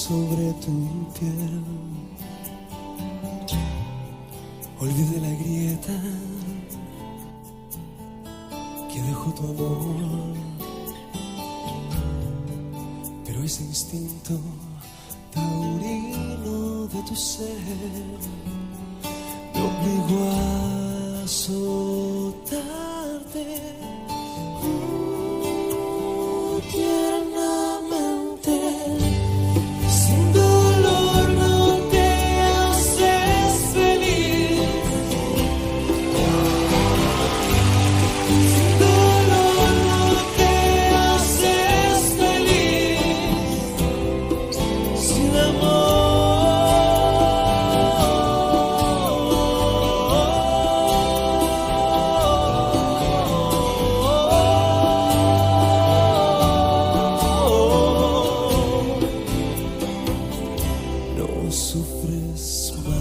sobre tu piel. Olvidé la grieta que dejó tu amor, pero ese instinto taurino de tu ser me obligó a azotarte tiernamente. Sin dolor no te haces feliz. Sin dolor no te haces feliz. Sin amor. Sufres más.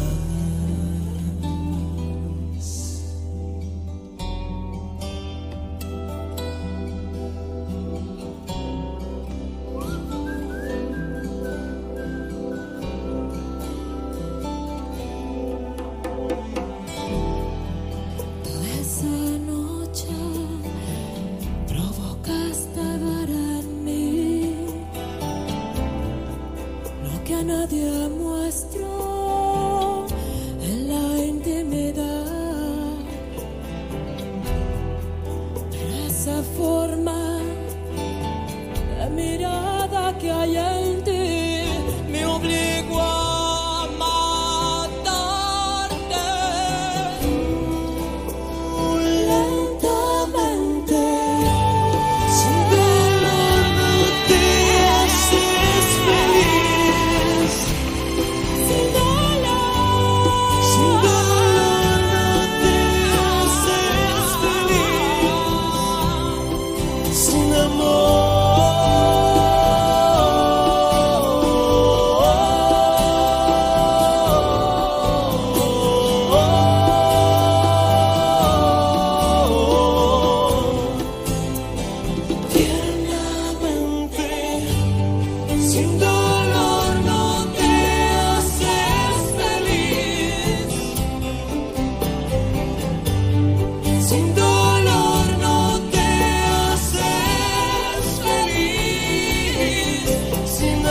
Esa noche provocaste ver en mí lo que a nadie muestro en la intimidad. Pero esa forma de mirada que hay en ti me obligó a matarte lentamente. Sin dolor no te haces feliz. Sin dolor, Sin dolor no te haces feliz. Sin amor. Tiernamente. Sin dolor no te haces feliz. Sin dolor no te haces feliz. Sin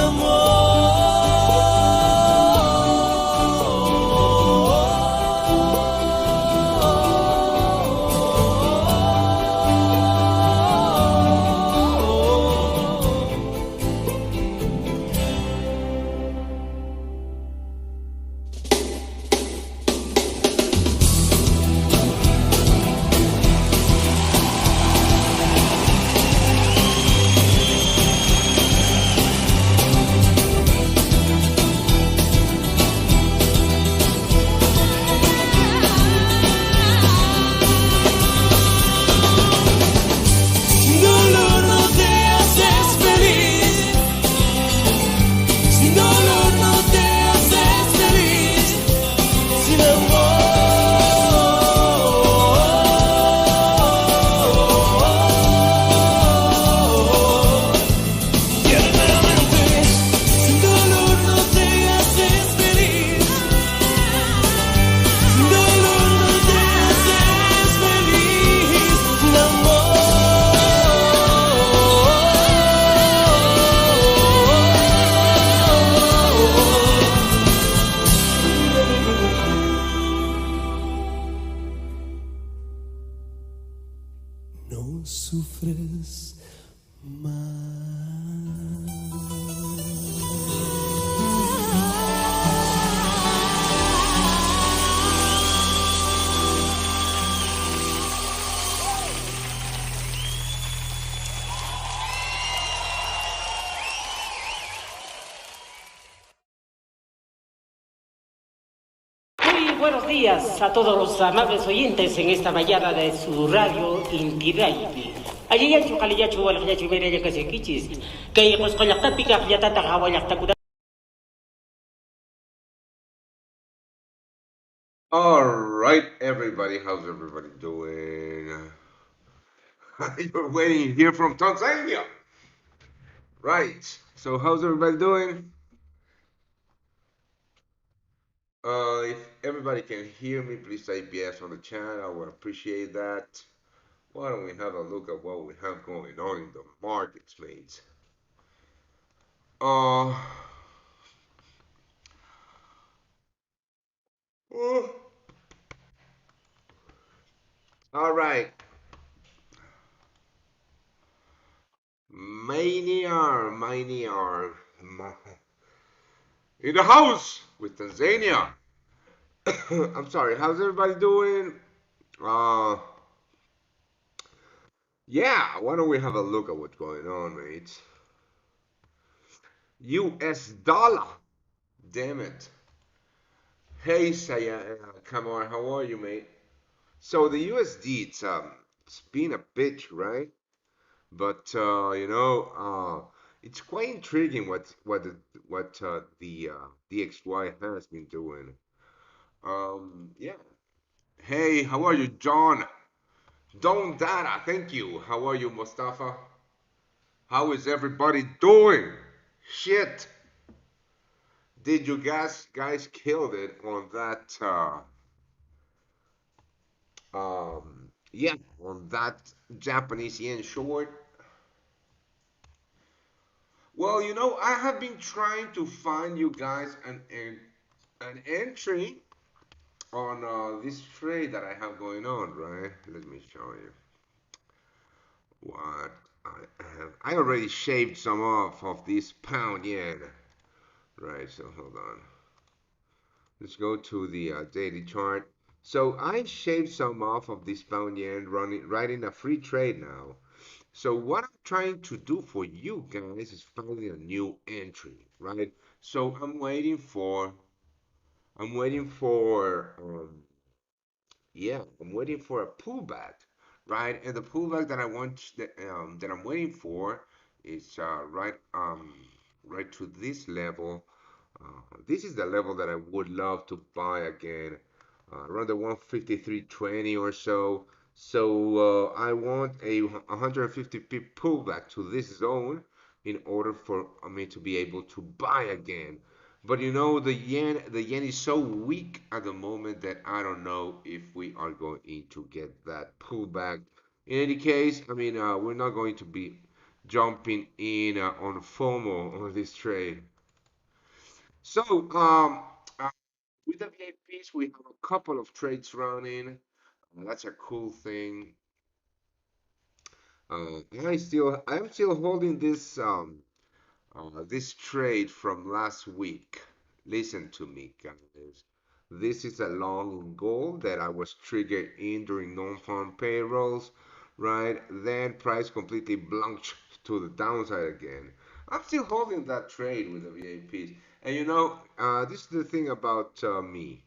Sin dolor no te haces feliz. Sin dolor no te haces feliz. Sin amor. Tiernamente. Sin dolor no te haces feliz. Sin dolor no te haces feliz. Sin amor. No sufres Muy buenos días a todos los amables oyentes en esta mañana de su radio Inti-Radio. Allí ya chocalillachu walayachu meraya kasekichis. Que pues con la tápica ya tata hawalakta. All right, everybody. How's everybody doing? You're waiting here from Tanzania. Right. So how's everybody doing? If everybody can hear me, please type yes on the chat. I would appreciate that. Why don't we have a look at what we have going on in the markets, mates? Uh, uh, all right. Mania, in the house with Tanzania. I'm sorry. How's everybody doing? Uh, yeah. Why don't we have a look at what's going on, mates? U.S. dollar. Damn it. Hey, Saya, come on. How are you, mate? So the USD, it's been a bitch, right? But it's quite intriguing what the DXY has been doing. Yeah. Hey, how are you, John? Don Dada, thank you. How are you, Mustafa? How is everybody doing? Shit. Did you guys killed it on that yeah, on that Japanese yen short? Well, I have been trying to find you guys an entry on this trade that I have going on, right? Let me show you what I have. I already shaved some off of this pound yen, right? So hold on. Let's go to the daily chart. So I shaved some off of this pound yen, running right in a free trade now. So what I'm trying to do for you guys is finding a new entry, right? So I'm waiting for yeah, I'm waiting for a pullback, right? And the pullback that I'm waiting for is right to this level. This is the level that I would love to buy again, around the 153.20 or so. So I want a 150 pip pullback to this zone in order for me to be able to buy again. But the yen is so weak at the moment that I don't know if we are going to get that pullback. In any case, I mean, we're not going to be jumping in on FOMO on this trade. So, uh, with the VIPs, we have a couple of trades running. That's a cool thing. I'm still holding this trade from last week. Listen to me, guys. This is a long goal that I was triggered in during non-farm payrolls, right? Then price completely blunked to the downside again. I'm still holding that trade with the VAPs. And this is the thing about me.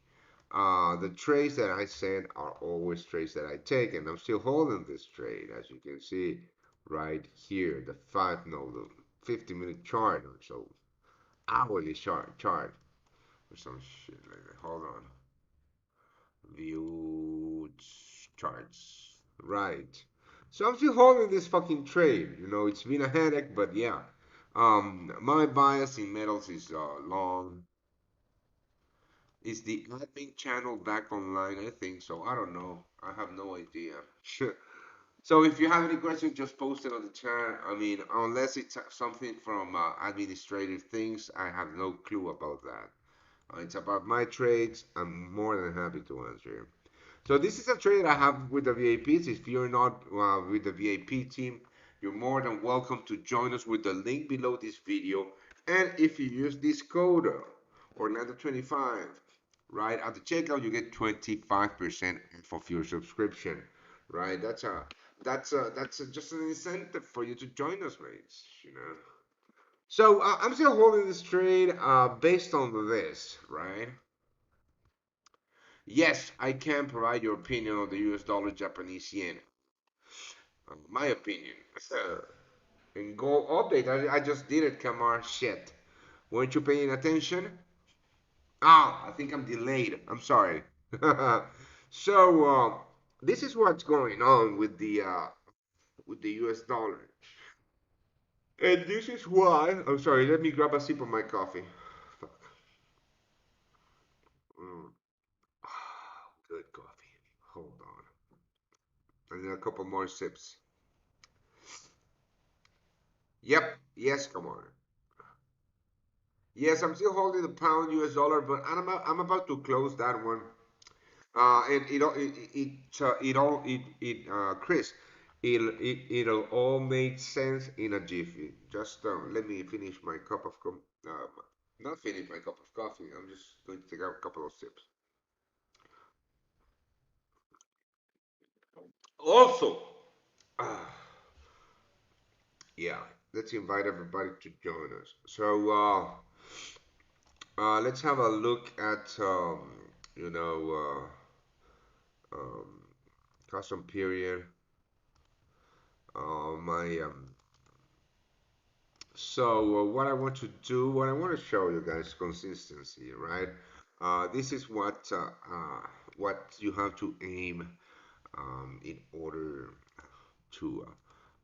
The trades that I send are always trades that I take, and I'm still holding this trade, as you can see right here, the the 50-minute chart or so, hourly chart or some shit like that. Hold on, view charts, right? So I'm still holding this fucking trade. It's been a headache, but yeah. My bias in metals is long. Is the admin channel back online? I think so. I don't know. I have no idea. So if you have any questions, just post it on the chat. I mean, unless it's something from administrative things, I have no clue about that. It's about my trades. I'm more than happy to answer. So this is a trade I have with the VAPs. If you're not with the VAP team, you're more than welcome to join us with the link below this video. And if you use this code Orlando25, right at the checkout, you get 25% off of your subscription. Right? That's just an incentive for you to join us, mates. So I'm still holding this trade based on this, right? Yes, I can provide your opinion on the US dollar Japanese yen. My opinion. And gold update, I just did it, Kamar. Shit. Weren't you paying attention? Ah, I think I'm delayed. I'm sorry. So, this is what's going on with the US dollar. And this is why, I'm sorry, let me grab a sip of my coffee. Fuck. Hold on. I need a couple more sips. Yep. Yes, come on. Yes, I'm still holding the pound US dollar, but I'm about to close that one. And Chris, it'll all make sense in a jiffy. Just let me finish my cup of not finish my cup of coffee. I'm just going to take a couple of sips. Also, uh, yeah, let's invite everybody to join us. So, let's have a look at you know, um, custom period. My So what I want to do, what I want to show you guys, consistency, right? This is what you have to aim in order to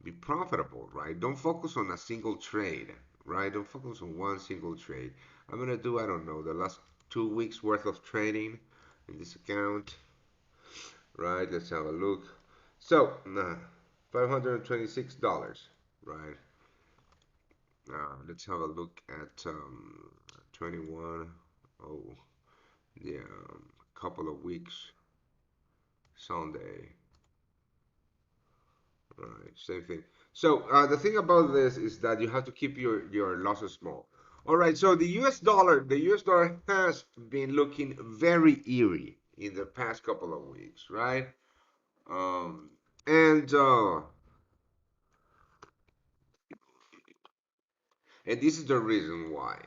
be profitable, right? Don't focus on a single trade, right? Don't focus on one single trade. I'm gonna do, I don't know, the last 2 weeks worth of trading in this account, right? Let's have a look. So, $526, right? Let's have a look at 21. Oh, yeah, couple of weeks. Sunday. Right, same thing. So the thing about this is that you have to keep your losses small. All right, so the US dollar has been looking very eerie in the past couple of weeks, right? Um, and and this is the reason why.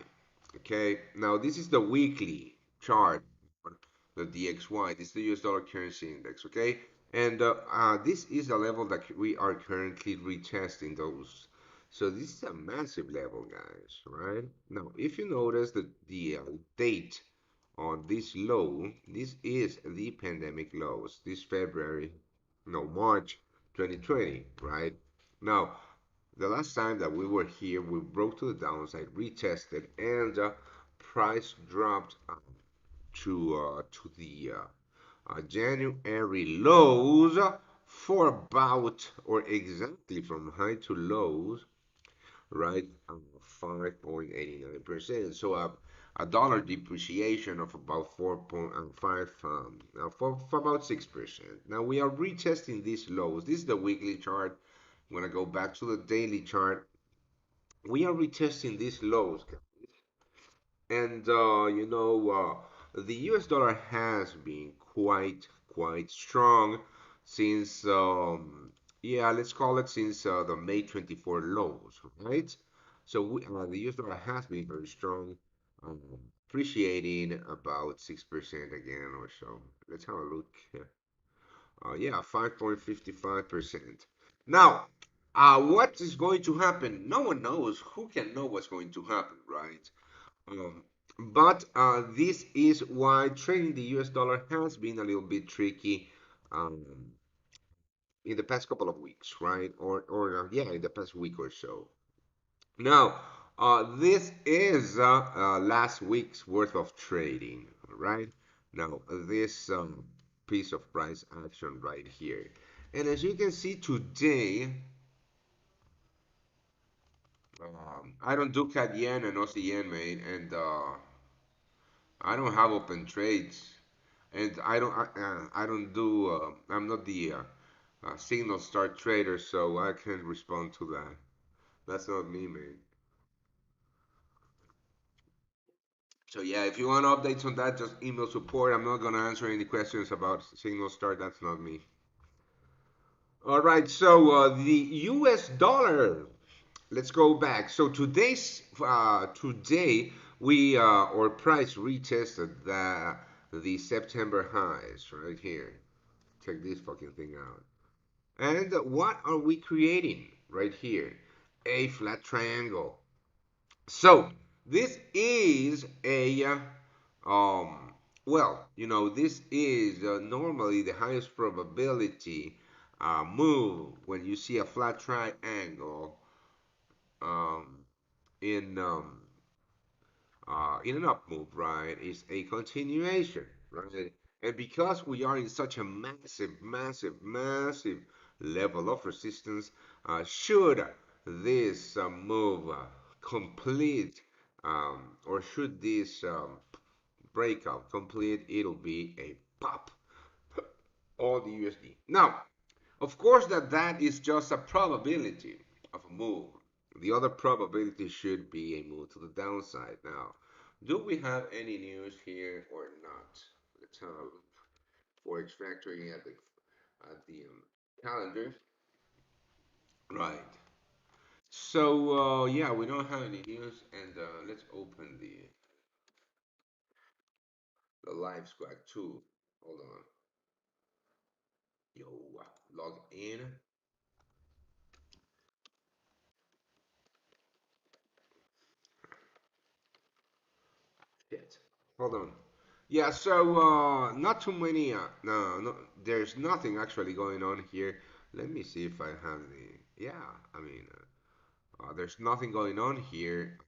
Okay, now this is the weekly chart, the DXY. This is the US dollar currency index. Okay, and this is the level that we are currently retesting those. So this is a massive level, guys. Right now, if you notice that the date on this low, this is the pandemic lows. This February, no March 2020. Right now, the last time that we were here, we broke to the downside, retested, and price dropped to the January lows for about, or exactly from high to lows, right? 5.89%. So a dollar depreciation of about 4.5, for about 6%. Now we are retesting these lows. This is the weekly chart. I'm gonna go back to the daily chart. We are retesting these lows, and the US dollar has been quite strong since yeah, let's call it since the May 24 lows, right? So the US dollar has been very strong, um, appreciating about 6% again or so. Let's have a look. Yeah, 5.55%. Now, what is going to happen? No one knows. Who can know what's going to happen, right? Um, but this is why trading the US dollar has been a little bit tricky um, in the past couple of weeks, right? Or yeah, in the past week or so. Now, this is last week's worth of trading, right? Now, this piece of price action right here. And as you can see today, I don't do CAD yen and Aussie yen, mate, and I don't have open trades, and I don't do. I'm not the signal start trader, so I can't respond to that. That's not me, man. So yeah, if you want updates on that, just email support. I'm not gonna answer any questions about signal start. That's not me. All right. So the U.S. dollar. Let's go back. So today we our price retested the September highs right here. Check this fucking thing out. And what are we creating right here? A flat triangle. So this is a well, this is normally the highest probability move when you see a flat triangle um, in in an up move, right? Is a continuation, right? And because we are in such a massive level of resistance, should this move complete, or should this breakout complete, it'll be a pop on the USD. Now, of course, that is just a probability of a move. The other probability should be a move to the downside. Now, do we have any news here or not? Let's have a look. Forex factory at the calendar. Right. So yeah, we don't have any news, and let's open the live squad too. Hold on. Yo, log in. Shit. Hold on. Yeah, so not too many. No, no, there's nothing actually going on here. Let me see if I have the. Yeah, I mean, there's nothing going on here.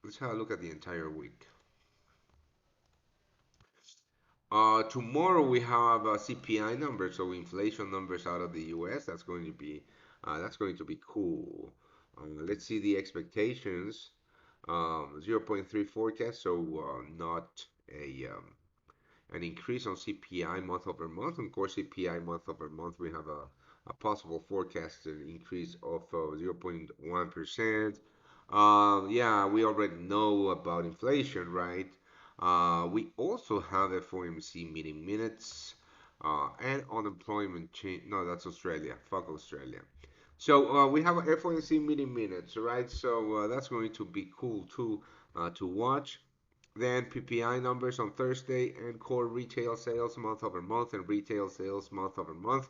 Let's have a look at the entire week. Tomorrow we have CPI numbers, so inflation numbers out of the US. That's going to be cool. Let's see the expectations. 0.3 forecast, so not a an increase on CPI month over month. Of course, CPI month over month, we have a possible forecasted increase of 0.1%. Yeah, we already know about inflation, right? We also have FOMC meeting minutes and unemployment change. No, that's Australia. Fuck Australia. So we have a FOMC meeting minutes, right? So that's going to be cool too to watch. Then PPI numbers on Thursday and core retail sales month over month and retail sales month over month.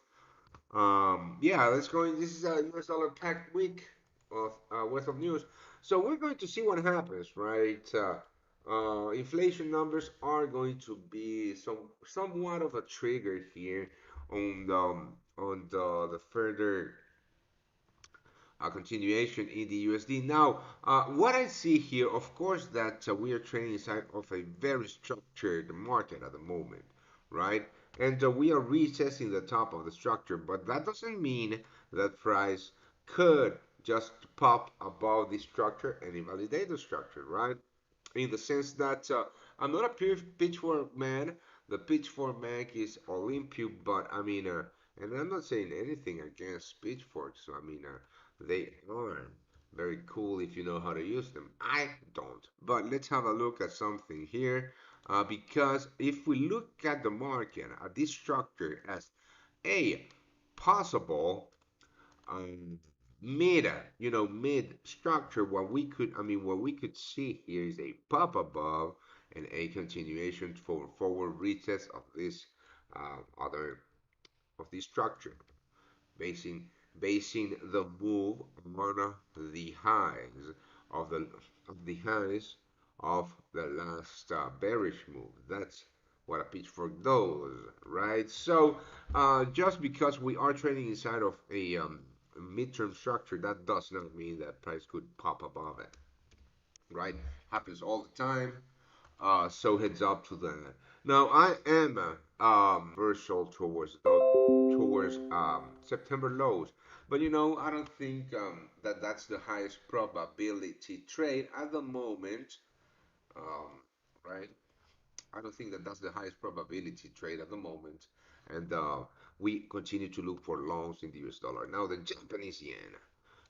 Yeah, let's go. This is a US dollar packed week of worth of news. So we're going to see what happens, right? Inflation numbers are going to be somewhat of a trigger here on the further a continuation in the USD. Now, what I see here, of course, that we are trading inside of a very structured market at the moment, right? And we are retesting the top of the structure, but that doesn't mean that price could just pop above the structure and invalidate the structure, right? In the sense that I'm not a pitchfork man. The pitchfork man is Olympia, but I mean, and I'm not saying anything against pitchforks. So, I mean, they are very cool if you know how to use them. I don't. But let's have a look at something here. Because if we look at the market, at this structure as a possible um, mid structure, what we could see here is a pop above and a continuation for forward retest of this other of this structure, basing basing the move on the highs of the highs of the last bearish move. That's what a pitchfork does, right? So just because we are trading inside of a midterm structure, that does not mean that price could pop above it, right? Happens all the time. So heads up to that. Now I am reversal towards September lows, but I don't think that that's the highest probability trade at the moment, um, right? I don't think that that's the highest probability trade at the moment, and we continue to look for longs in the US dollar. Now the Japanese yen.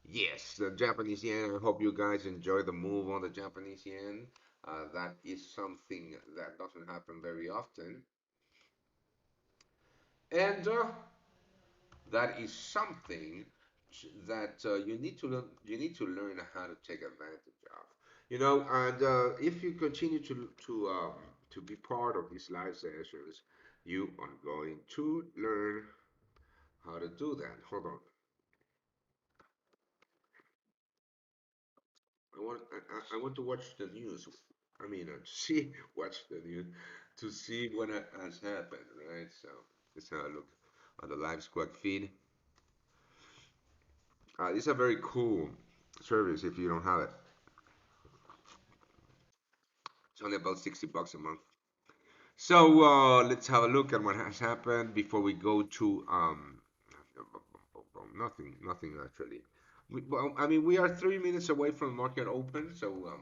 Yes, the Japanese yen. I hope you guys enjoy the move on the Japanese yen. That is something that doesn't happen very often, and that is something that you need to learn how to take advantage of. And if you continue to be part of these live sessions, you are going to learn how to do that. Hold on. I want to watch the news. I mean, watch the news to see what has happened, right? So let's have a look on the live squad feed. It's a very cool service if you don't have it. It's only about $60 a month. So let's have a look at what has happened before we go to nothing actually. Well, I mean, we are 3 minutes away from market open, so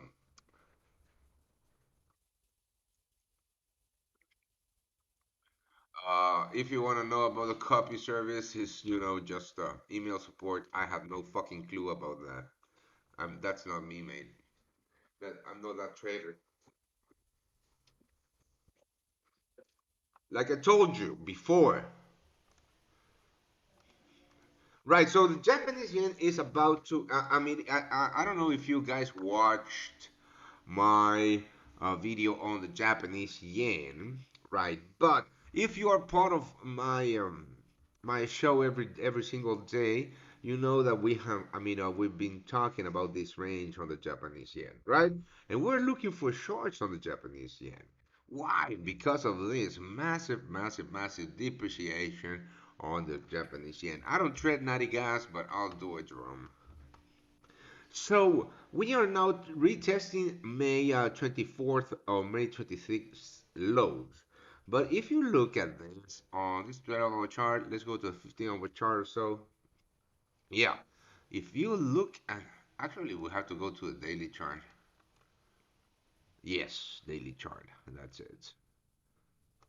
if you want to know about the copy service, is just email support. I have no fucking clue about that. That's not me, mate. I'm not that trader. Like I told you before, right? So the Japanese yen is about to. I mean, I don't know if you guys watched my video on the Japanese yen, right? But if you are part of my show every single day, you know that we have. I mean, we've been talking about this range on the Japanese yen, right? And we're looking for shorts on the Japanese yen. Why? Because of this massive, massive, massive depreciation on the Japanese yen. I don't trade natty gas, but I'll do it, Jerome. So we are now retesting May 24th or May 26th lows. But if you look at this on this 12-hour chart, let's go to a 15-hour chart or so. Yeah, if you look at, actually we have to go to a daily chart. Yes, daily chart. That's it.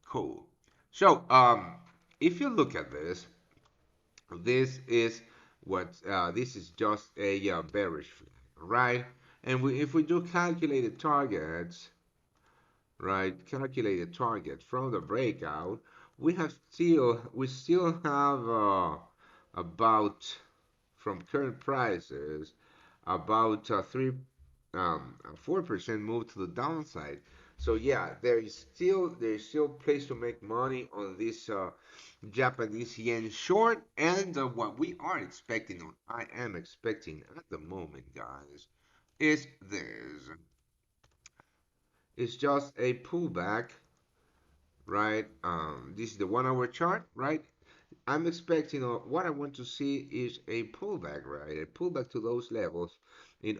Cool. So if you look at this, this is this is just a bearish flag, right? And if we do calculated targets, right, calculated target from the breakout, we still have about from current prices about 4% move to the downside. So yeah, there is still place to make money on this Japanese yen short, and what we are expecting, or I am expecting at the moment, guys, is this. It's just a pullback, right? This is the 1 hour chart, right? I'm expecting, what I want to see is a pullback, right? A pullback to those levels in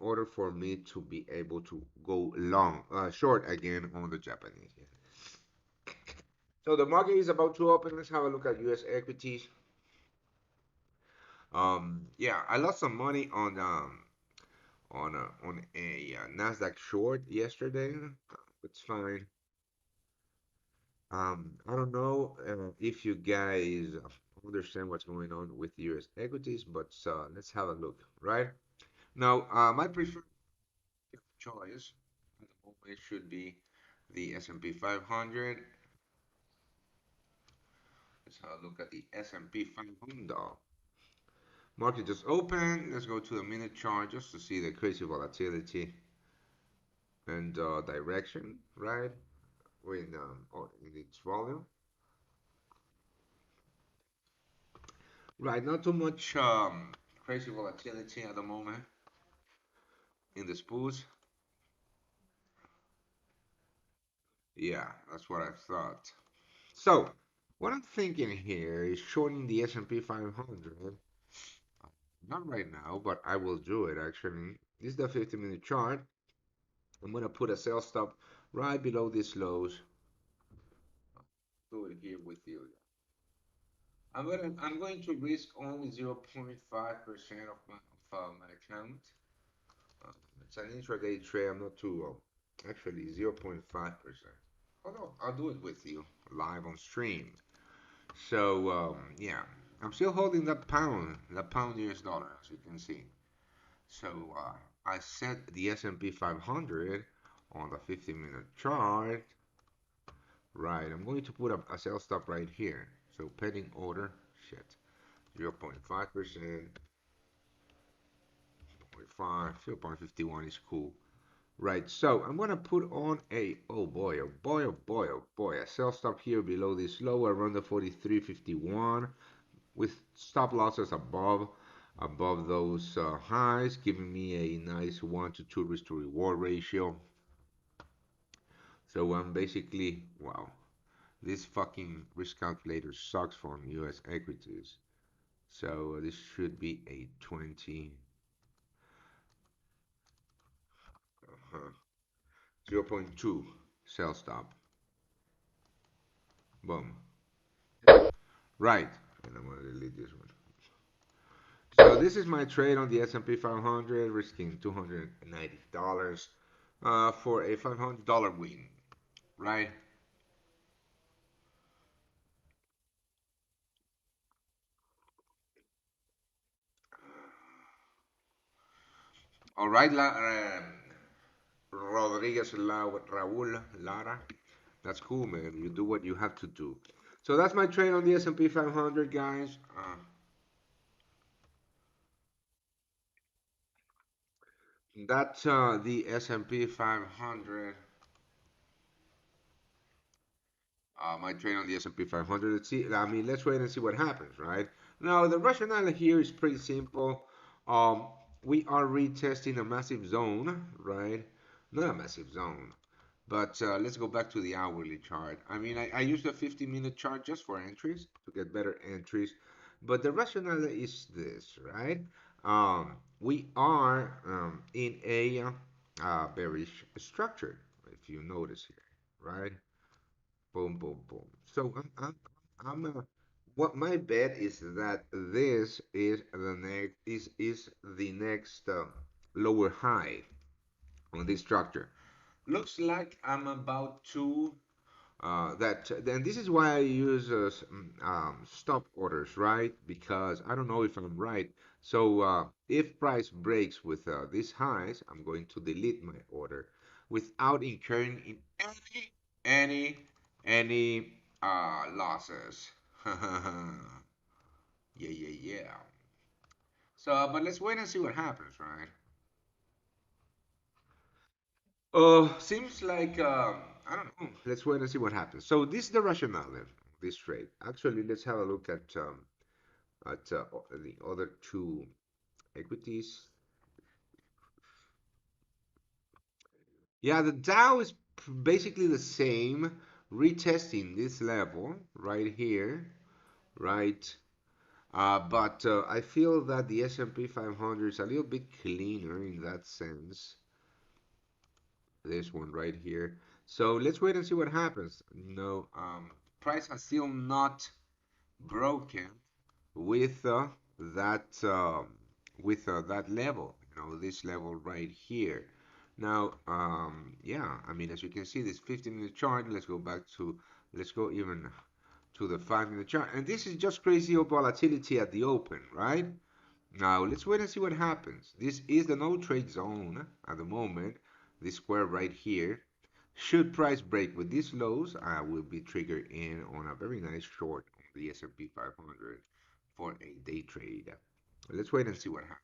order for me to be able to go short again on the Japanese yen. So the market is about to open. Let's have a look at U.S. equities. Yeah, I lost some money on a Nasdaq short yesterday. It's fine. I don't know if you guys understand what's going on with U.S. equities, but let's have a look, right? Now, my preferred choice at the moment should be the S&P 500. Let's have a look at the S&P 500. Market just opened. Let's go to the minute chart just to see the crazy volatility and direction, right? Or in its volume. Right, not too much crazy volatility at the moment in the spools. Yeah, that's what I thought. So, what I'm thinking here is shorting the S&P 500. Not right now, but I will do it actually. This is the 50-minute chart. I'm gonna put a sell stop right below these lows. Do it here with you. I'm going to risk only 0.5% of my account. Uh, it's an intraday trade. I'm not too actually 0.5%. Although I'll do it with you live on stream. So yeah, I'm still holding that pound US dollar, as you can see. So I set the S&P 500 on the 50-minute chart. Right, I'm going to put a sell stop right here. So pending order, shit, 0.5%, 0.5, 0.51 is cool. Right, so I'm gonna put on a, oh boy, oh boy, oh boy, oh boy, a sell stop here below this low around the 43.51 with stop losses above those highs, giving me a nice 1 to 2 risk to reward ratio. So I'm basically, wow, this fucking risk calculator sucks for US equities. So this should be a 20, 0.2 sell stop. Boom. Right. And I'm gonna delete this one. So this is my trade on the S&P 500, risking $290 for a $500 win. Right. All right, Rodriguez Raul Lara. That's cool, man. You do what you have to do. So that's my trade on the S&P 500, guys. That's the S&P 500. My trade on the S&P 500. Let's see. I mean, let's wait and see what happens, right? Now, the rationale here is pretty simple. Um, we are retesting a massive zone, right? Not a massive zone, but let's go back to the hourly chart. I mean, I use the 50-minute chart just for entries to get better entries, but the rationale is this, right? We are in a bearish structure, if you notice here, right? Boom, boom, boom. So what my bet is that this is the next lower high on this structure. Looks like I'm about to that. And this is why I use stop orders, right? Because I don't know if I'm right. So if price breaks with these highs, I'm going to delete my order without incurring in any any losses. Yeah, yeah, yeah. So, but let's wait and see what happens, right? Seems like I don't know. Let's wait and see what happens. So this is the rationale then, this trade. Actually, let's have a look at the other two equities. Yeah, the Dow is basically the same, retesting this level right here, right? But I feel that the S&P 500 is a little bit cleaner in that sense. This one right here. So let's wait and see what happens. No, price has still not broken with that that level. You know, this level right here. Now, yeah, I mean, as you can see, this 15-minute chart. Let's go even to the 5-minute chart, and this is just crazy volatility at the open, right? Now, let's wait and see what happens. This is the no trade zone at the moment, this square right here. Should price break with these lows, I will be triggered in on a very nice short on the S&P 500 for a day trade. Let's wait and see what happens.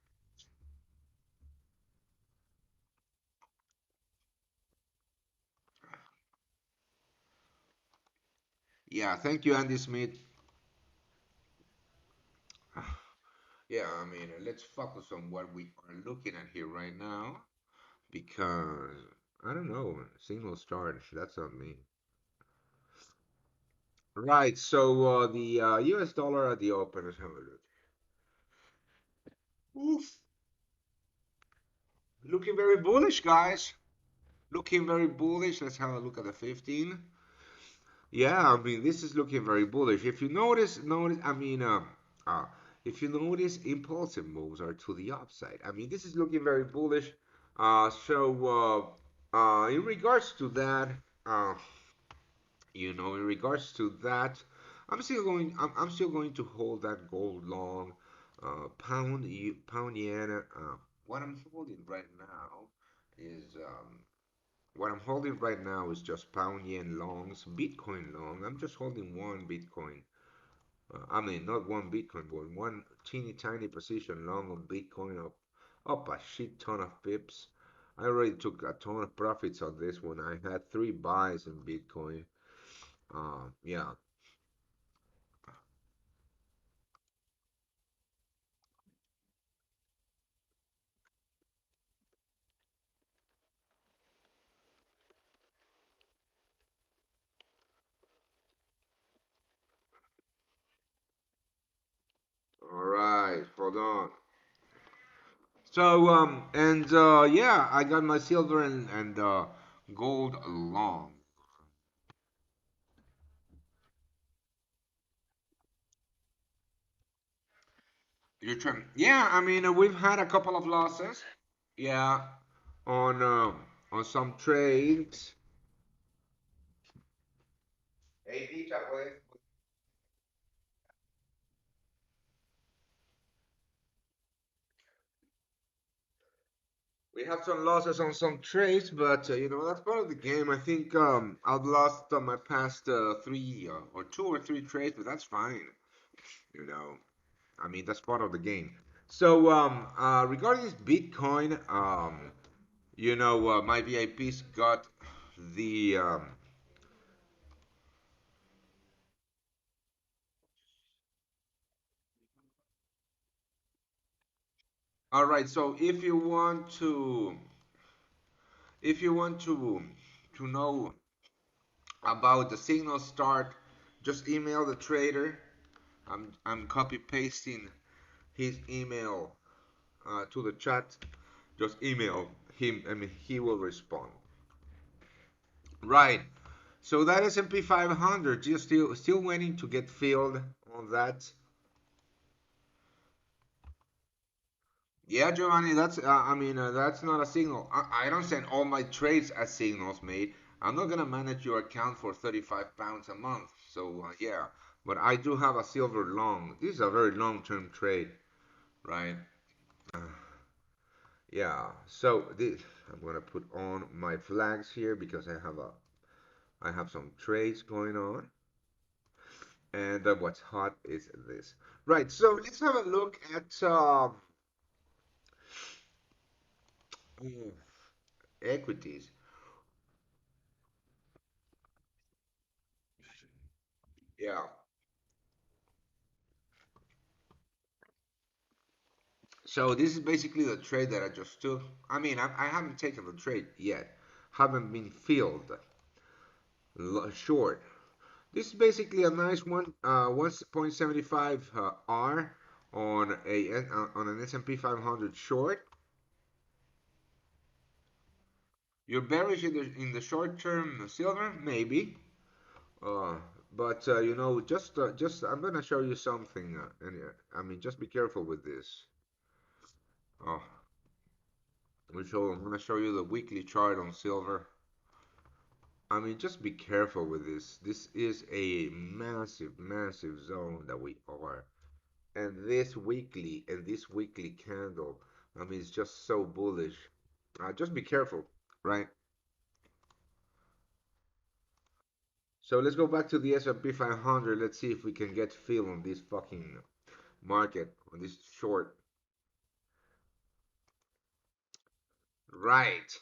Yeah, thank you, Andy Smith. Yeah, I mean, let's focus on what we are looking at here right now because I don't know, single start, that's not me. Right, so the US dollar at the open, let's have a look. Oof, looking very bullish, guys. Looking very bullish. Let's have a look at the 15. Yeah, I mean, this is looking very bullish. If you notice, I mean, if you notice, impulsive moves are to the upside. I mean, this is looking very bullish. In regards to that, uh, in regards to that, I'm still going to hold that gold long, pound yen. What I'm holding right now is what I'm holding right now is just pound yen longs, Bitcoin long. I'm just holding one Bitcoin. I mean, not one Bitcoin, but one teeny tiny position long on Bitcoin up a shit ton of pips. I already took a ton of profits on this one. I had three buys in Bitcoin. Yeah. All right. Hold on. So and yeah, I got my silver and gold long. Yeah, I mean, we've had a couple of losses. Yeah, on some trades. We have some losses on some trades, but that's part of the game. I think I've lost my past three or two or three trades, but that's fine. You know, I mean that's part of the game. So regarding this Bitcoin, my VIPs got the all right. So if you want to know about the signal start, just email the trader. I'm copy pasting his email to the chat. Just email him. I mean, he will respond. Right. So that S&P 500, you're still waiting to get filled on that. Yeah, Giovanni, that's not a signal. I don't send all my trades as signals, mate. I'm not gonna manage your account for 35 pounds a month. So yeah, but I do have a silver long. This is a very long-term trade, right? Uh, yeah. So this, I'm gonna put on my flags here because I have some trades going on, and what's hot is this. Right. So let's have a look at mm, equities. Yeah. So this is basically the trade that I just took. I mean, I haven't taken the trade yet. Haven't been filled short. This is basically a nice 1.75 R on an S&P 500 short. You're bearish in the short term silver, maybe. Uh, but just I'm gonna show you something. And I mean, just be careful with this. Oh, I'm gonna show you the weekly chart on silver. I mean, just be careful with this. This is a massive, massive zone that we are. And this weekly candle, I mean, it's just so bullish. Just be careful, right? So let's go back to the S&P 500. Let's see if we can get feel on this fucking market, on this short. Right.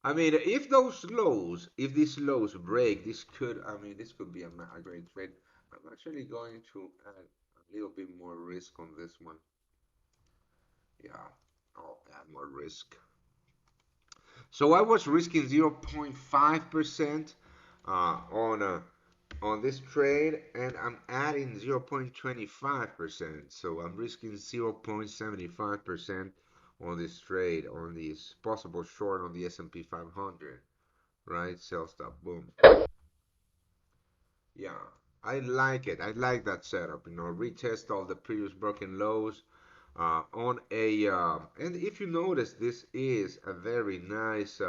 I mean, if these lows break, this could be a great trade. I'm actually going to add a little bit more risk on this one. Yeah, I'll add more risk. So I was risking 0.5% on this trade, and I'm adding 0.25%. So I'm risking 0.75% on this trade, on this possible short on the S&P 500, right? Sell stop, boom. Yeah, I like it. I like that setup. Retest all the previous broken lows on a and if you notice, this is a very nice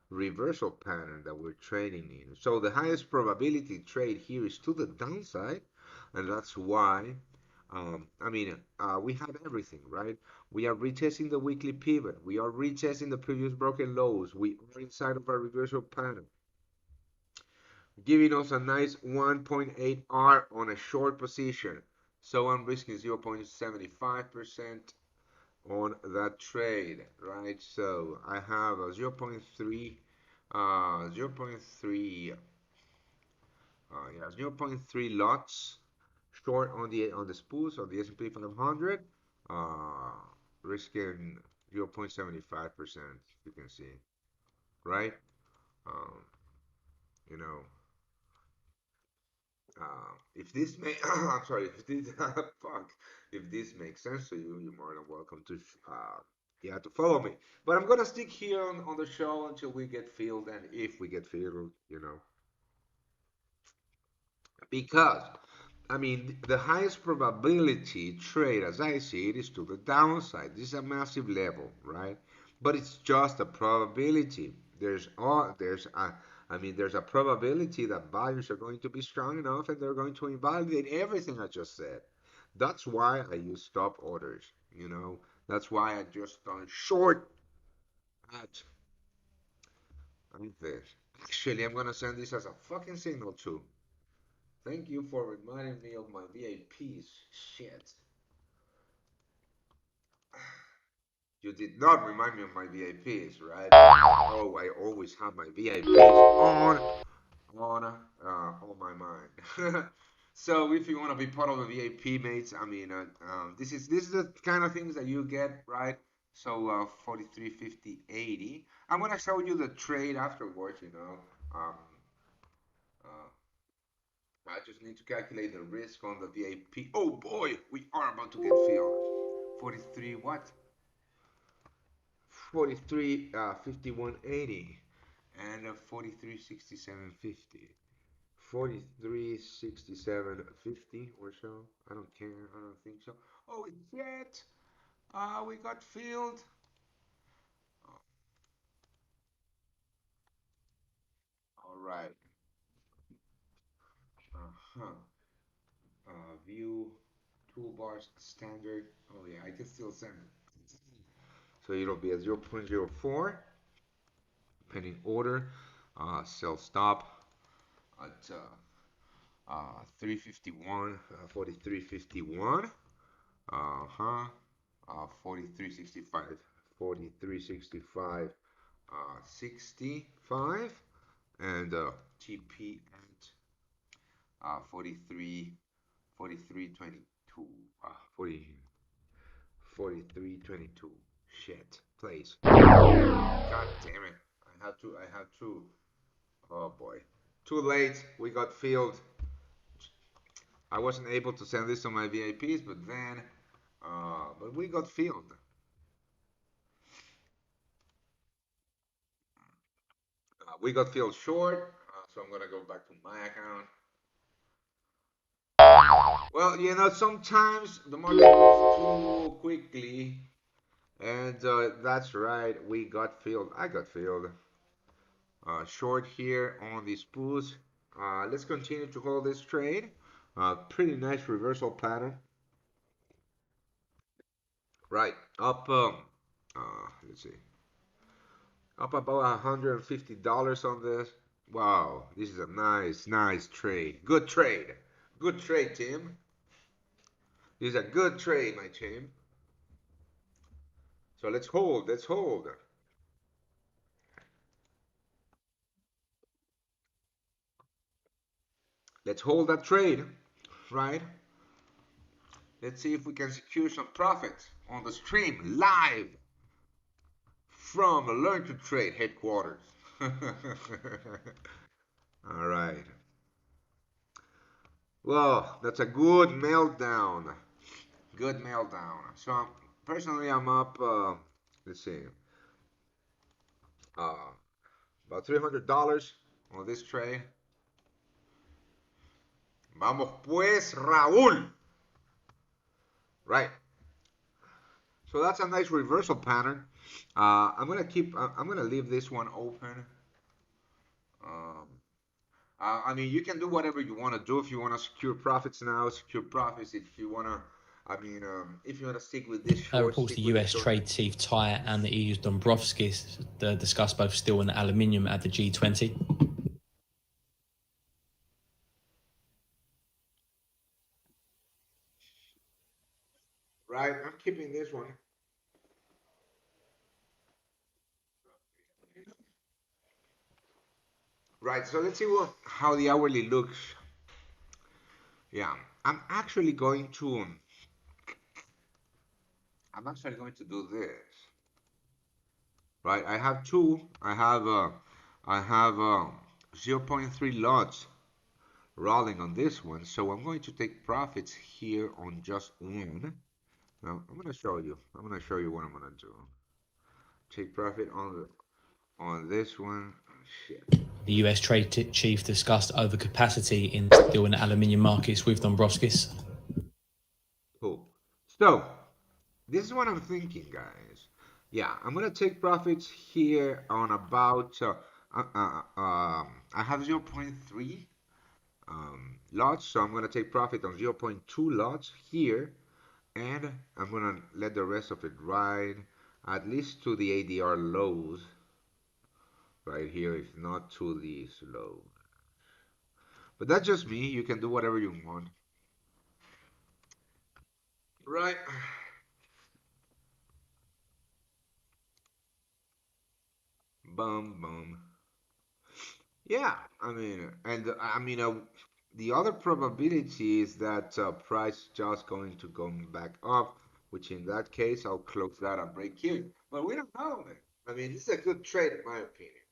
reversal pattern that we're trading in. So the highest probability trade here is to the downside, and that's why. We have everything, right? We are retesting the weekly pivot. We are retesting the previous broken lows. We are inside of a reversal pattern, giving us a nice 1.8 R on a short position. So I'm risking 0.75% on that trade, right? So I have a zero point 0.3, 0.3, yeah, zero point 0.3 lots short on the spoos of the S&P 500, uh, risking 0.75%. You can see, right? Um, you know, if this may, I'm sorry, if this, fuck, if this makes sense to you, you're more than welcome to, to follow me. But I'm gonna stick here on the show until we get filled, and if we get filled, because I mean, the highest probability trade, as I see it, is to the downside. This is a massive level, right? But it's just a probability. There's a probability that buyers are going to be strong enough and they're going to invalidate everything I just said. That's why I use stop orders, you know. That's why I just don't short at this. Actually, I'm gonna send this as a fucking signal too. Thank you for reminding me of my VIPs. Shit. You did not remind me of my VIPs, right? Oh, I always have my VIPs on my mind. So if you want to be part of the VIP mates, I mean, this is the kind of things that you get, right? So 43, 50, 80. I'm gonna show you the trade afterwards, you know. Uh, I just need to calculate the risk on the VIP. Oh boy, we are about to get filled. 43 what? 43 5180 and 43 6750. 43 6750 or so. I don't care. I don't think so. Oh, it's yet. We got filled. All right. Uh-huh. View toolbars standard. Oh yeah, I can still send it. So it'll be a 0.04 pending order. Sell stop at 351, 4351. Uh-huh. 4365, 4365, 65, and TP at 43, 4322, 40, 4322. Shit, please. God damn it. I have to. Oh boy. Too late. We got filled. I wasn't able to send this to my VIPs, but we got filled. We got filled short, so I'm gonna go back to my account. Well, you know, sometimes the market moves too quickly, and that's right. We got filled. I got filled. Short here on this boost. Let's continue to hold this trade. Pretty nice reversal pattern. Right, up. Let's see, up about $150 on this. Wow, this is a nice trade. Good trade. Good trade, Tim. This is a good trade, my Tim. So let's hold. Let's hold. Let's hold that trade, right? Let's see if we can secure some profits on the stream live from the Learn to Trade headquarters. All right. Well, that's a good meltdown. Good meltdown. So personally, I'm up. Let's see, uh, about $300 on this trade. Vamos pues, Raúl. Right. So that's a nice reversal pattern. I'm gonna leave this one open. Um, I mean, you can do whatever you want to do. If you want to secure profits now, secure profits. If you want to, if you want to stick with this short, Reports stick the with the US short. trade chief Ty and the EU's Dombrovskis discussed both steel and aluminium at the G20. Right, I'm keeping this one. Right, so let's see how the hourly looks. Yeah, I'm actually going to, I'm actually going to do this. Right, I have two. I have zero point 0.3 lots rolling on this one, so I'm going to take profits here on just one. Now I'm gonna show you. I'm gonna show you what I'm gonna do. Take profit on this one. shit. The US trade chief discussed overcapacity in steel and aluminium markets with Dombrovskis. Cool. So, this is what I'm thinking, guys. Yeah, I'm gonna take profits here on about I have zero point 0.3 lots, so I'm gonna take profit on zero point 0.2 lots here, and I'm gonna let the rest of it ride at least to the ADR lows right here, if not to these lows. But that's just me. You can do whatever you want, right? Bum bum. Yeah, I mean, and I mean, the other probability is that price just going to go back up, which in that case I'll close that and break here. But we don't know, man. I mean, this is a good trade in my opinion.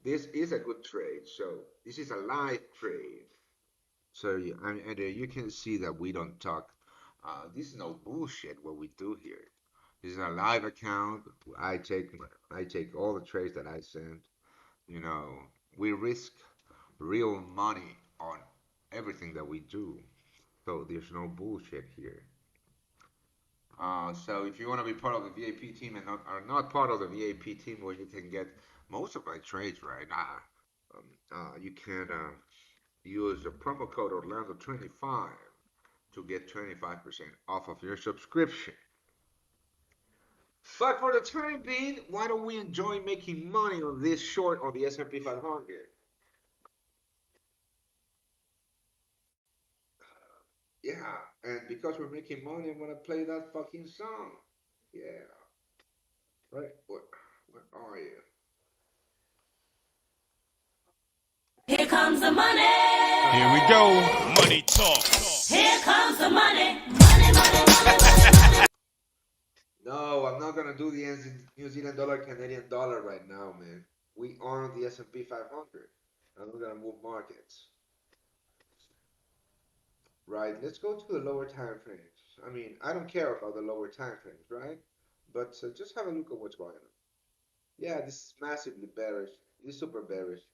This is a good trade. So this is a live trade. So yeah, and you can see that we don't talk. This is no bullshit what we do here. This is a live account. I take all the trades that I send. You know, we risk real money on everything that we do. So there's no bullshit here. So if you want to be part of the VAP team and are not part of the VAP team where you can get most of my trades right now, you can use the promo code Orlando25 to get 25% off of your subscription. But for the time being, why don't we enjoy making money on this short on the S&P 500? Yeah, and because we're making money, I'm gonna play that fucking song. Yeah, right. Where are you? Here comes the money. Here we go. Money talk. Here comes the money. Money, money, money. No, I'm not gonna do the New Zealand dollar, Canadian dollar right now, man. We are on the S&P 500. I'm not gonna move markets. Right. Let's go to the lower time frames. I mean, I don't care about the lower time frames, right? But just have a look at what's going on. Yeah, this is massively bearish. This is super bearish.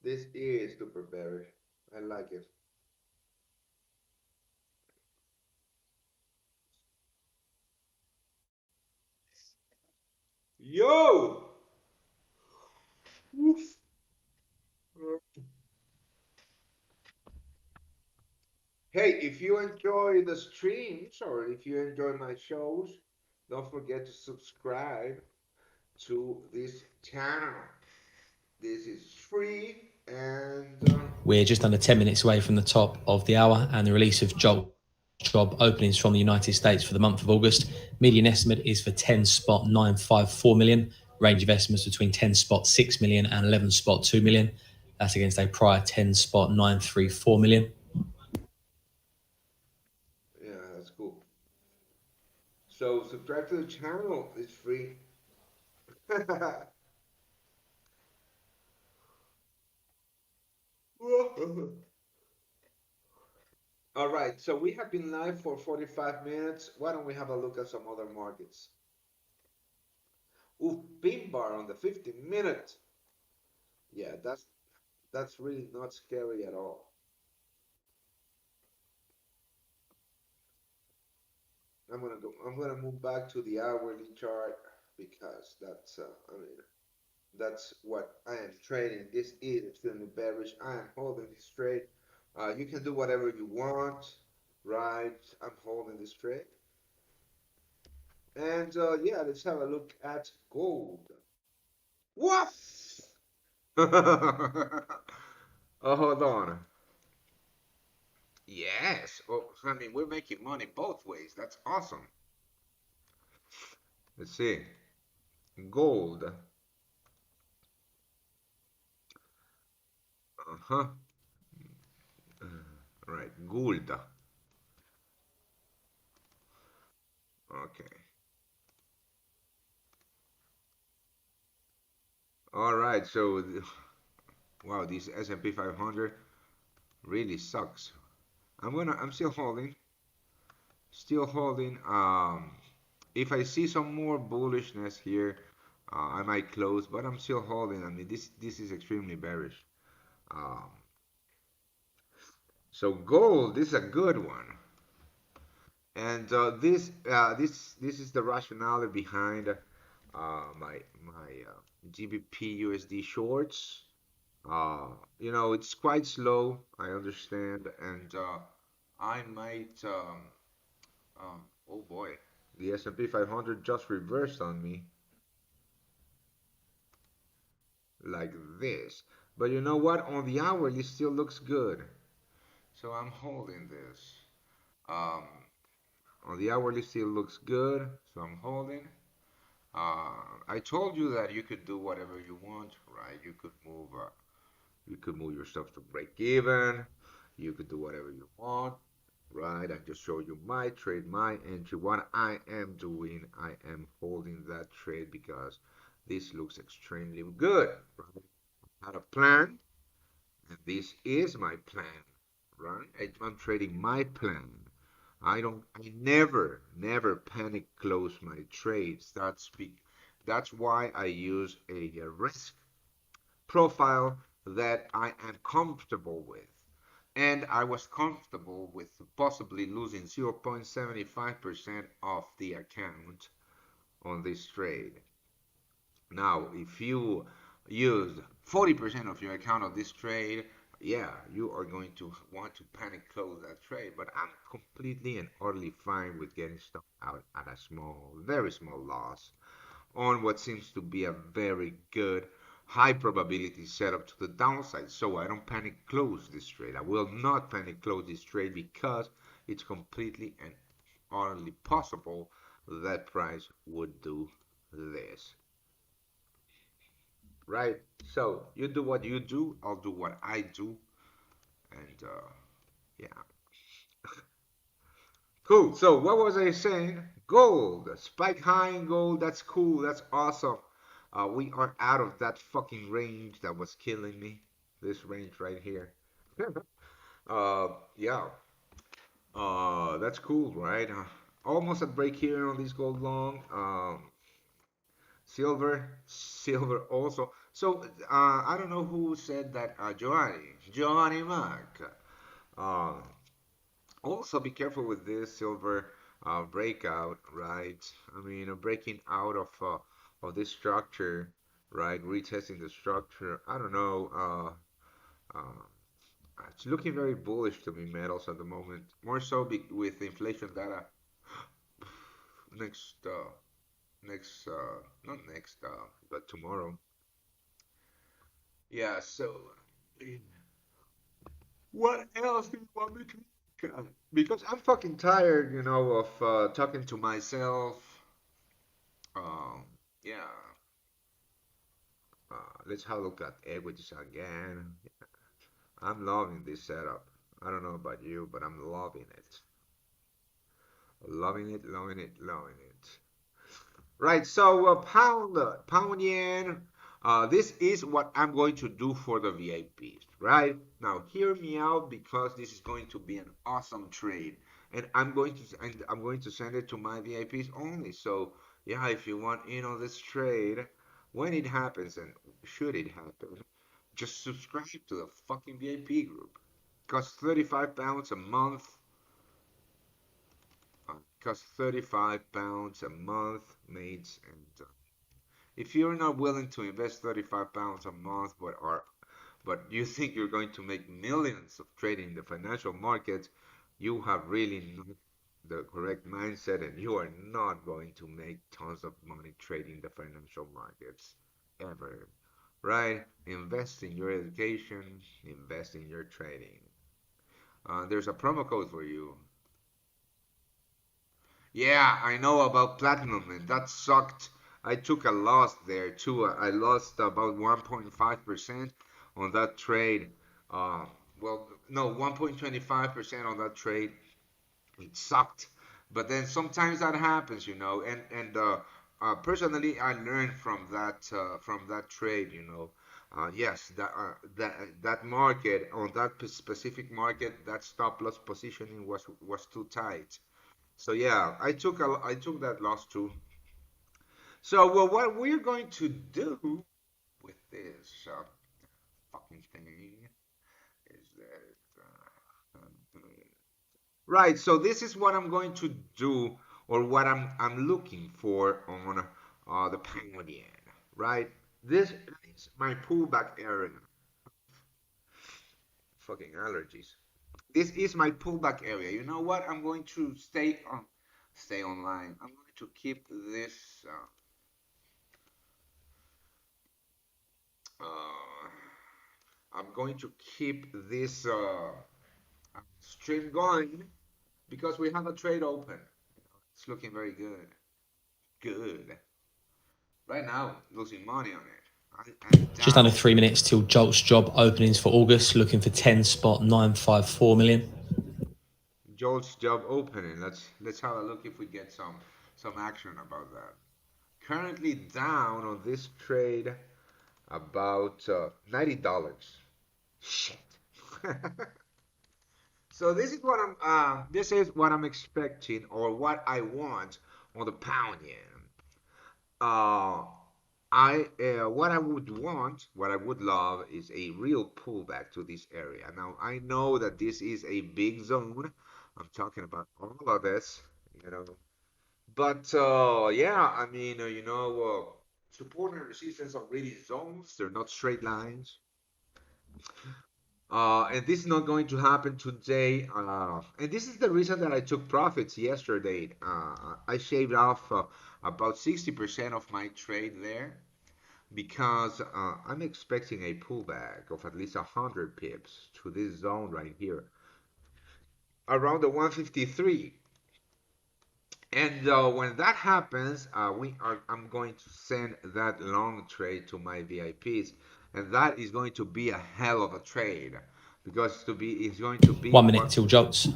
This is super bearish. I like it. Yo! Oof. Hey, if you enjoy the streams or if you enjoy my shows, don't forget to subscribe to this channel. This is free and We're just under 10 minutes away from the top of the hour and the release of JOLTS job openings from the United States for the month of August. Median estimate is for 10.954 million. Range of estimates between 10.6 million and 11.2 million. That's against a prior 10.934 million. yeah, that's cool. So subscribe to the channel. It's free. All right, so we have been live for 45 minutes. Why don't we have a look at some other markets? Ooh, pin bar on the 50-minute. Yeah, that's really not scary at all. I'm gonna move back to the hourly chart because that's I mean that's what I am trading. This is extremely bearish. I am holding this trade. You can do whatever you want, right? I'm holding this trade. And yeah, let's have a look at gold. What? Oh, hold on. Yes. Oh, I mean, we're making money both ways. That's awesome. Let's see. Gold. Uh-huh. Right. Gold. Okay. All right. So, wow, this S&P 500 really sucks. I'm still holding. Still holding. If I see some more bullishness here, I might close, but I'm still holding. I mean, this is extremely bearish. Um, so gold, this is a good one, and this is the rationale behind my GBP USD shorts. Uh, it's quite slow. I understand, and I might. Oh boy, the S&P 500 just reversed on me like this. But you know what? On the hourly, still looks good. So I'm holding this. Um, on the hourly, still looks good. So I'm holding. I told you that you could do whatever you want, right? You could move your stuff to break even. You could do whatever you want, right? I just showed you my trade, my entry. What I am doing, I am holding that trade because this looks extremely good, right? I had a plan, and this is my plan, right? I'm trading my plan. I never panic close my trades. That's why I use a risk profile that I am comfortable with. And I was comfortable with possibly losing 0.75% of the account on this trade. Now, if you use 40% of your account on this trade, yeah, you are going to want to panic close that trade. But I'm completely and utterly fine with getting stuff out at a small, very small loss on what seems to be a very good high probability setup to the downside. So I don't panic close this trade. I will not panic close this trade because it's completely and utterly possible that price would do this. Right? So you do what you do, I'll do what I do, and yeah. Cool. So what was I saying? Gold, spike high in gold. That's cool. That's awesome. We are out of that fucking range that was killing me. This range right here. Yeah. That's cool, right? Almost at break here on this gold long. Silver also. So I don't know who said that. Giovanni Mac. Uh, Also, be careful with this silver breakout, right? I mean, breaking out of this structure, right? Retesting the structure. I don't know. It's looking very bullish to me, metals at the moment. More so with inflation data next, not next, but tomorrow. Yeah. So, what else do you want me to? Because I'm fucking tired, of talking to myself. Um, yeah. Let's have a look at equities again. I'm loving this setup. I don't know about you, but I'm loving it. Loving it, loving it, loving it. Right, so pound yen. This is what I'm going to do for the VIPs, right? Now, hear me out because this is going to be an awesome trade, and I'm going to send it to my VIPs only. So, yeah, if you want in on this trade, when it happens and should it happen, just subscribe to the fucking VIP group. Costs 35 pounds a month. Costs 35 pounds a month, mates, and if you're not willing to invest 35 pounds a month but you think you're going to make millions of trading in the financial markets, you have really not the correct mindset and you are not going to make tons of money trading the financial markets ever. Right? Invest in your education, invest in your trading. There's a promo code for you. Yeah, I know about platinum, and that sucked. I took a loss there too. I lost about 1.5% on that trade. Uh, well, no, 1.25% on that trade. It sucked. But then sometimes that happens, and personally, I learned from that trade. Yes, that market on that specific market, that stop loss positioning was too tight. So yeah, I took that loss too. So, well, what we're going to do with this fucking thing is that. Right, so this is what I'm going to do, or what I'm looking for on the pound yen. Right, this is my pullback area. Fucking allergies. This is my pullback area. You know what? I'm going to stay online. I'm going to keep this. Uh, I'm going to keep this stream going because we have a trade open. It's looking very good. Good. Right now, losing money on it. I'm Just under down. 3 minutes till JOLTS job openings for August, looking for 10.954 million. Joel's job opening. Let's have a look if we get some action about that. Currently down on this trade about $90. Shit. So this is what I'm expecting, or what I want on the pound yen. Uh, what I would want, what I would love is a real pullback to this area. Now I know that this is a big zone. I'm talking about all of this, you know. But yeah, I mean, support and resistance are really zones. They're not straight lines. And this is not going to happen today. And this is the reason that I took profits yesterday. I shaved off about 60% of my trade there because I'm expecting a pullback of at least 100 pips to this zone right here, around the 153. And when that happens, I'm going to send that long trade to my VIPs, and that is going to be a hell of a trade because it's going to be 1 minute till JOLTS.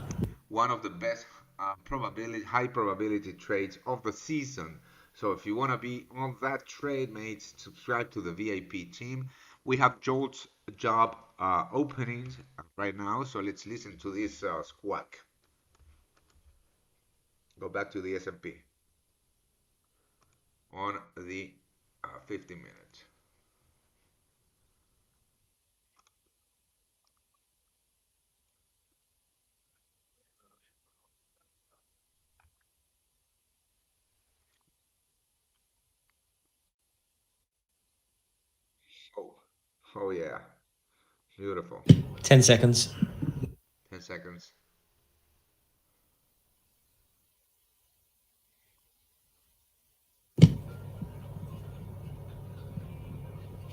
one of the best high probability trades of the season. So if you want to be on that trade, mate, subscribe to the VIP team. We have Jolt's job openings right now, so let's listen to this squawk. Go back to the S&P on the 50 minutes. Oh, oh yeah, beautiful. 10 seconds. 10 seconds.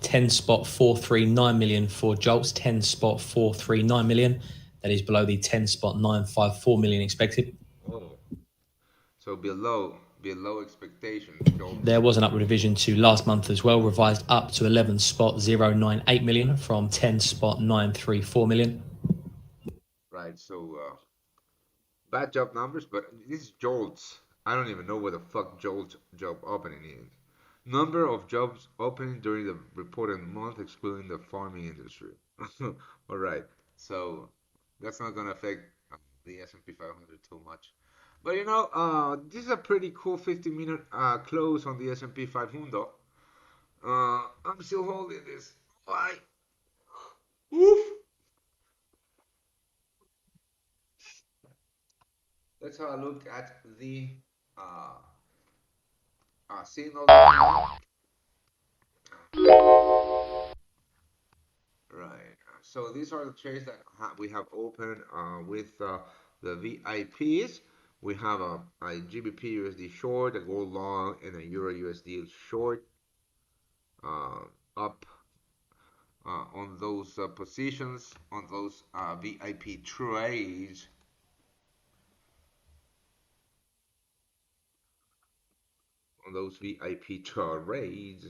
10.439 million for JOLTS. 10.439 million. That is below the 10.954 million expected. Oh, so below expectations, There Jolts. was an upward revision to last month as well, revised up to 11.098 million from 10.934 million. Right, so bad job numbers, but this is Jolts. I don't even know what the fuck Jolts job opening is. Number of jobs opening during the reported month, excluding the farming industry. All right, so that's not gonna affect the S&P 500 too much. But this is a pretty cool 50-minute close on the S&P 500. I'm still holding this. Why? Oof. Let's have a look at the uh, signal now. Right. So these are the trades that we have opened with the VIPs. We have a GBP USD short, a gold long, and a Euro USD short up on those positions, on those VIP trades, on those VIP trades.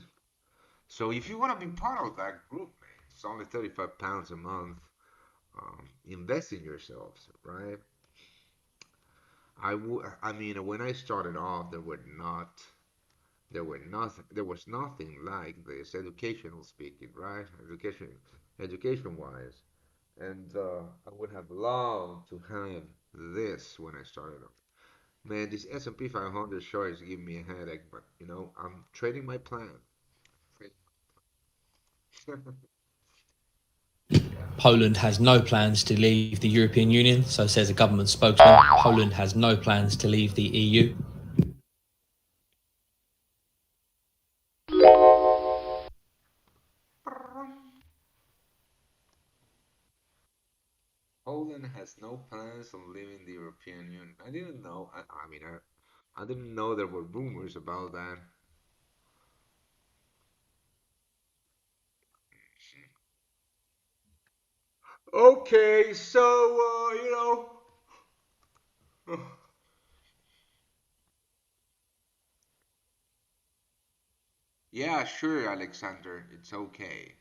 So if you want to be part of that group, man, it's only 35 pounds a month. Invest in yourselves, right? I mean, when I started off, there was nothing like this, educational speaking, right? Education wise. And I would have loved to have this when I started off. Man, this S&P 500 sure is giving me a headache, but you know, I'm trading my plan. Poland has no plans to leave the European Union, so says a government spokesman. Poland has no plans to leave the EU. Poland has no plans on leaving the European Union. I didn't know. I mean, I didn't know there were rumors about that. Okay, so yeah, sure, Alexander, it's okay.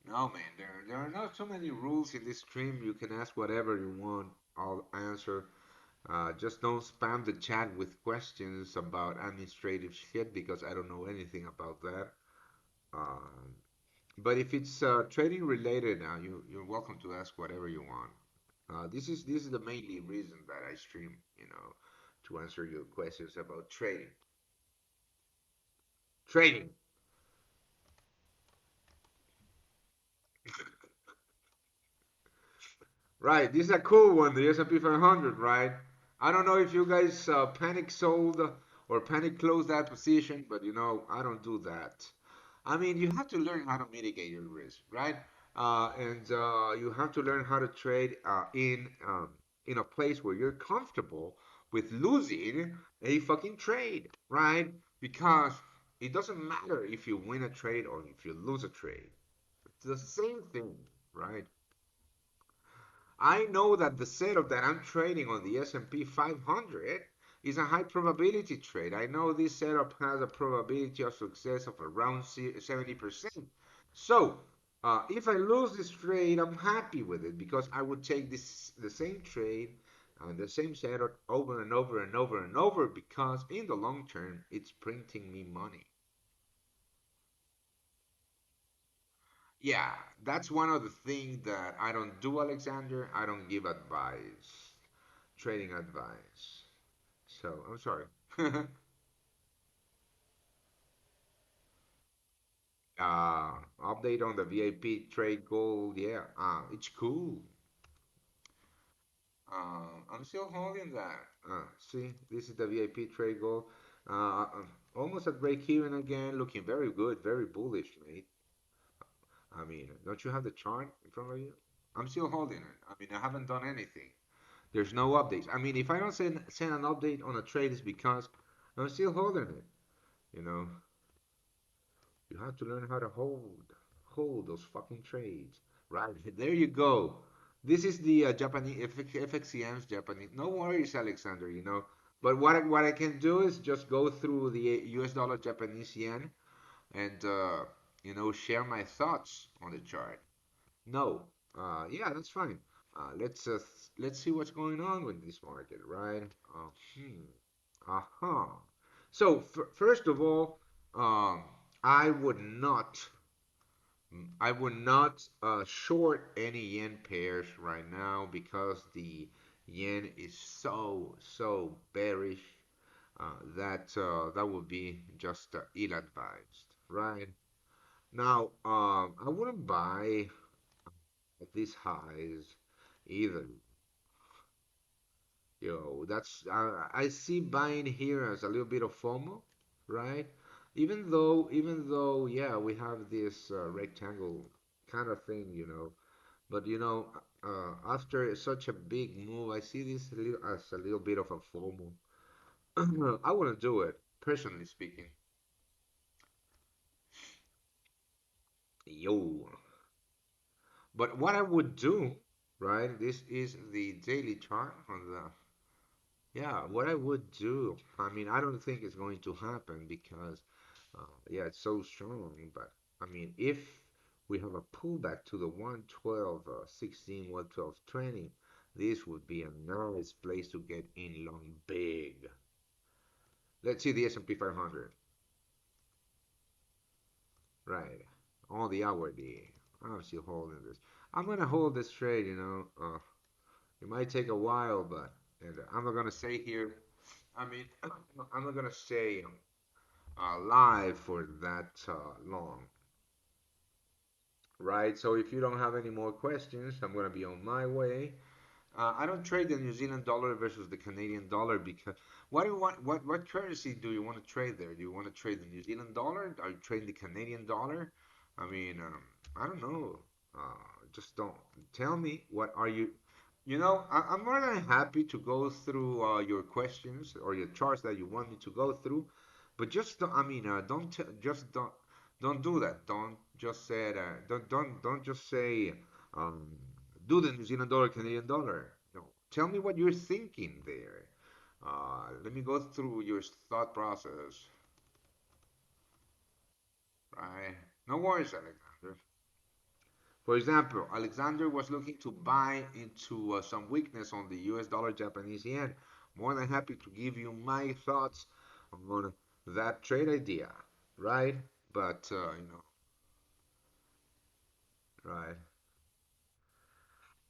No, man, there are not so many rules in this stream. You can ask whatever you want. I'll answer. Just don't spam the chat with questions about administrative shit because I don't know anything about that. Uh, but if it's trading related, you're welcome to ask whatever you want. This is the mainly reason that I stream, to answer your questions about trading. Trading. Right, this is a cool one, the S&P 500, right? I don't know if you guys panic sold or panic closed that position, but I don't do that. I mean, you have to learn how to mitigate your risk, right? And you have to learn how to trade in a place where you're comfortable with losing a fucking trade, right? Because it doesn't matter if you win a trade or if you lose a trade. It's the same thing, right? I know that the setup that I'm trading on the S&P 500 is a high probability trade. I know this setup has a probability of success of around 70%. So, if I lose this trade, I'm happy with it because I would take the same trade and the same setup over and over and over and over because in the long term, it's printing me money. Yeah, that's one of the things that I don't do, Alexander. I don't give advice, trading advice. So I'm sorry. Update on the VIP trade goal. Yeah, it's cool. I'm still holding that. See, this is the VIP trade goal. Almost at break even again. Looking very good, very bullish, mate. I mean, don't you have the chart in front of you? I'm still holding it. I mean, I haven't done anything. There's no updates. I mean, if I don't send an update on a trade, it's because I'm still holding it. You know, you have to learn how to hold those fucking trades. Right there, you go. This is the Japanese FXCM's Japanese. No worries, Alexander. But what I can do is just go through the U.S. dollar Japanese yen and share my thoughts on the chart. No, yeah, that's fine. Let's see what's going on with this market, right? Hmm. Uh-huh. So first of all, um, I would not, I would not short any yen pairs right now because the yen is so bearish that would be just ill-advised, right? Now, I wouldn't buy at these highs either. I see buying here as a little bit of FOMO, right? Even though, yeah, we have this rectangle kind of thing, but after such a big move, I see this as a little bit of a FOMO. I wouldn't do it, personally speaking. Yo. But what I would do, right? This is the daily chart on the Yeah, what I would do, I mean, I don't think it's going to happen because, yeah, it's so strong. But I mean, if we have a pullback to the 112, 16, 112, 20, this would be a nice place to get in long big. Let's see the S&P 500, right? On the hourly. I'm still holding this. I'm gonna hold this trade, it might take a while, but And I'm not gonna say here. I mean, I'm not gonna stay live for that long, right? So if you don't have any more questions, I'm gonna be on my way. I don't trade the New Zealand dollar versus the Canadian dollar because what do you want? What currency do you want to trade there? Do you want to trade the New Zealand dollar? Are you trading the Canadian dollar? I mean, I don't know. Just don't tell me what are you. You know, I'm more than happy to go through your questions or your charts that you want me to go through, but just don't, I mean, don't just don't do that. Don't just say don't just say um, do the New Zealand dollar, Canadian dollar. No, tell me what you're thinking there. Let me go through your thought process. Right? No worries, Alexander. For example, Alexander was looking to buy into some weakness on the US dollar Japanese yen. More than happy to give you my thoughts on that trade idea, right? But, right.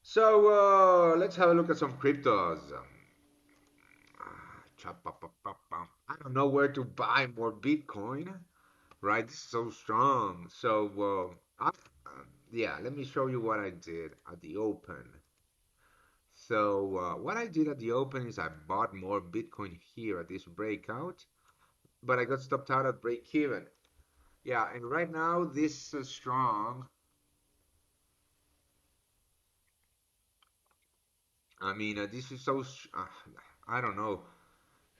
So, let's have a look at some cryptos. I don't know where to buy more Bitcoin, right? This is so strong. So, yeah, let me show you what I did at the open. So what I did at the open is I bought more Bitcoin here at this breakout, but I got stopped out at break even. Yeah, and right now this is strong. I mean, this is so. I don't know.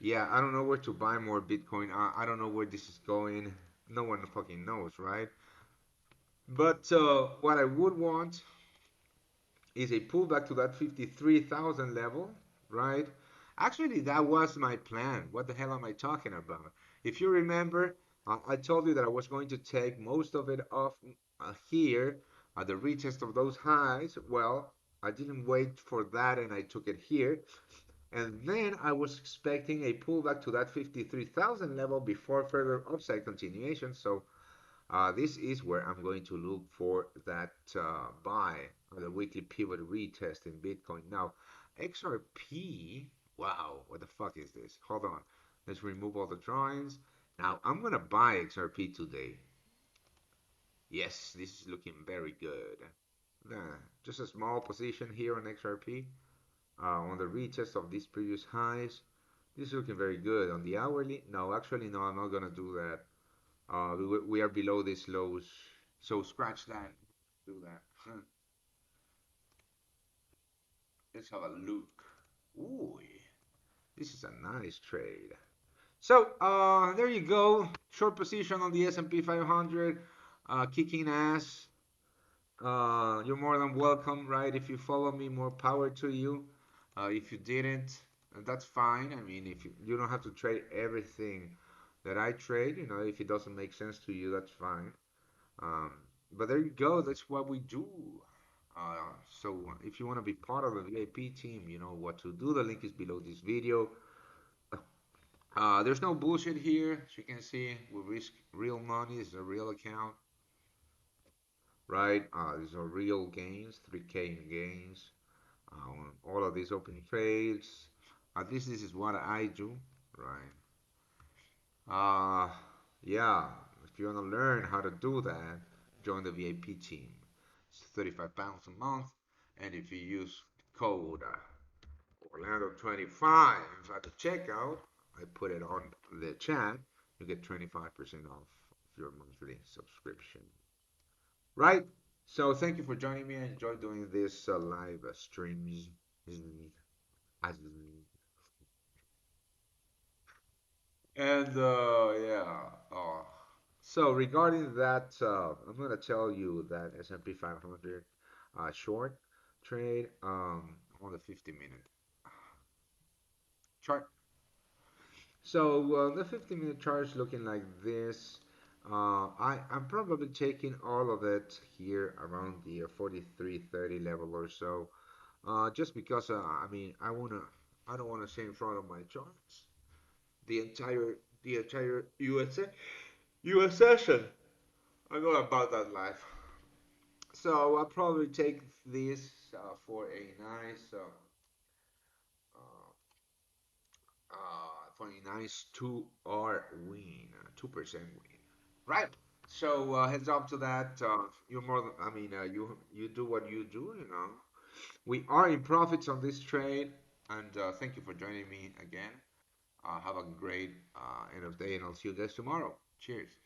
Yeah, I don't know where to buy more Bitcoin. I don't know where this is going. No one fucking knows, right? But what I would want is a pullback to that 53,000 level, right? Actually, that was my plan. What the hell am I talking about? If you remember, I told you that I was going to take most of it off here at the retest of those highs. Well, I didn't wait for that and I took it here. And then I was expecting a pullback to that 53,000 level before further upside continuation. So this is where I'm going to look for that buy on the weekly pivot retest in Bitcoin. Now, XRP, wow, what the fuck is this? Hold on. Let's remove all the drawings. Now, I'm going to buy XRP today. Yes, this is looking very good. Just a small position here on XRP on the retest of these previous highs. This is looking very good. On the hourly, no, actually, no, I'm not going to do that. We are below these lows, so scratch that. Do that. Let's have a look. Ooh, this is a nice trade. So there you go. Short position on the S&P 500, kicking ass. You're more than welcome, right? If you follow me, more power to you. If you didn't, that's fine. I mean, if you don't have to trade everything that I trade, if it doesn't make sense to you, that's fine. Um, but there you go. That's what we do. So if you want to be part of the VIP team, you know what to do. The link is below this video. There's no bullshit here. As you can see, we risk real money. This is a real account, right? These are real gains, 3K in gains. On all of these open trades. At least this is what I do, right? Uh, yeah, if you want to learn how to do that, join the VIP team. It's £35 a month, and if you use code Orlando25 at the checkout, I put it on the chat, you get 25% off your monthly subscription. Right? So thank you for joining me. I enjoy doing this live streams. And yeah. So regarding that, I'm gonna tell you that S&P 500 short trade on the 50-minute chart. So the 50-minute chart is looking like this. I'm probably taking all of it here around the 43.30 level or so, just because I mean I don't wanna stay in front of my charts the entire US session. I know about that life. So I'll probably take this for a nice for a nice 2R win, 2% win. Right. So heads up to that. You're more than, I mean, you do what you do, you know. We are in profits on this trade, and thank you for joining me again. Have a great end of day, and I'll see you guys tomorrow. Cheers.